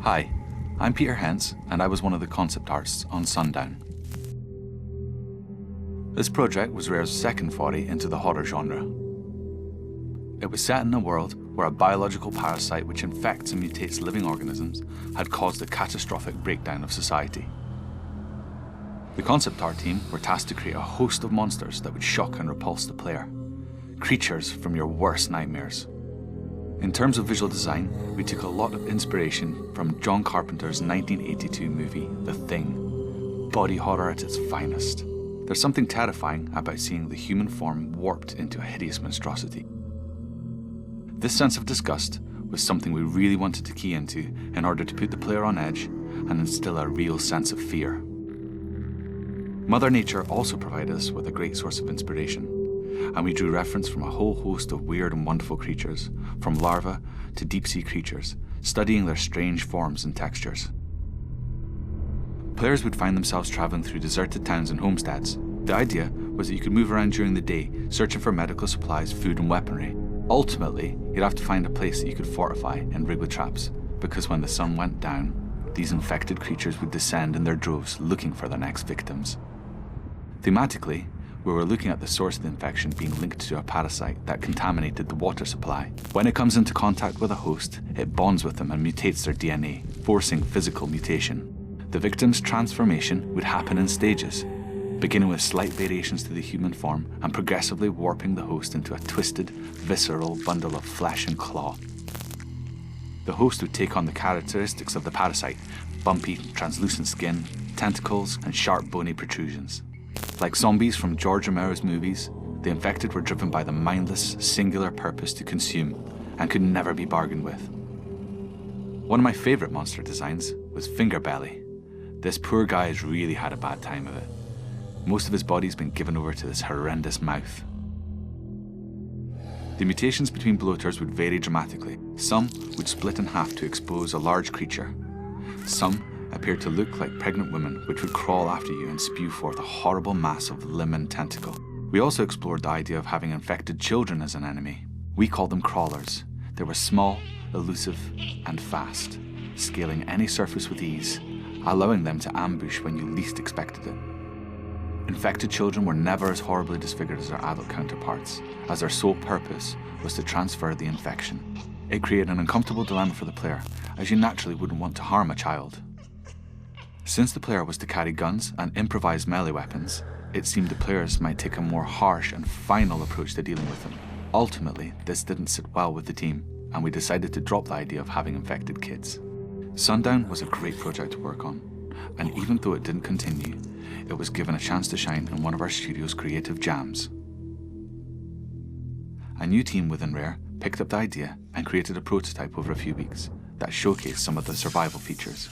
Hi, I'm Peter Hentz, and I was one of the concept artists on Sundown. This project was Rare's second foray into the horror genre. It was set in a world where a biological parasite which infects and mutates living organisms had caused a catastrophic breakdown of society. The concept art team were tasked to create a host of monsters that would shock and repulse the player. Creatures from your worst nightmares. In terms of visual design, we took a lot of inspiration from John Carpenter's 1982 movie, The Thing. Body horror at its finest. There's something terrifying about seeing the human form warped into a hideous monstrosity. This sense of disgust was something we really wanted to key into in order to put the player on edge and instill a real sense of fear. Mother Nature also provided us with a great source of inspiration, and we drew reference from a whole host of weird and wonderful creatures, from larvae to deep-sea creatures, studying their strange forms and textures. Players would find themselves travelling through deserted towns and homesteads. The idea was that you could move around during the day, searching for medical supplies, food and weaponry. Ultimately, you'd have to find a place that you could fortify and rig with traps, because when the sun went down, these infected creatures would descend in their droves looking for their next victims. Thematically, we were looking at the source of the infection being linked to a parasite that contaminated the water supply. When it comes into contact with a host, it bonds with them and mutates their DNA, forcing physical mutation. The victim's transformation would happen in stages, beginning with slight variations to the human form and progressively warping the host into a twisted, visceral bundle of flesh and claw. The host would take on the characteristics of the parasite: bumpy, translucent skin, tentacles, and sharp, bony protrusions. Like zombies from George Romero's movies, the infected were driven by the mindless, singular purpose to consume and could never be bargained with. One of my favourite monster designs was Fingerbelly. This poor guy has really had a bad time of it. Most of his body's been given over to this horrendous mouth. The mutations between bloaters would vary dramatically. Some would split in half to expose a large creature. Some appeared to look like pregnant women, which would crawl after you and spew forth a horrible mass of limb and tentacle. We also explored the idea of having infected children as an enemy. We called them crawlers. They were small, elusive, and fast, scaling any surface with ease, allowing them to ambush when you least expected it. Infected children were never as horribly disfigured as their adult counterparts, as their sole purpose was to transfer the infection. It created an uncomfortable dilemma for the player, as you naturally wouldn't want to harm a child. Since the player was to carry guns and improvised melee weapons, it seemed the players might take a more harsh and final approach to dealing with them. Ultimately, this didn't sit well with the team, and we decided to drop the idea of having infected kids. Sundown was a great project to work on, and even though it didn't continue, it was given a chance to shine in one of our studio's creative jams. A new team within Rare picked up the idea and created a prototype over a few weeks that showcased some of the survival features.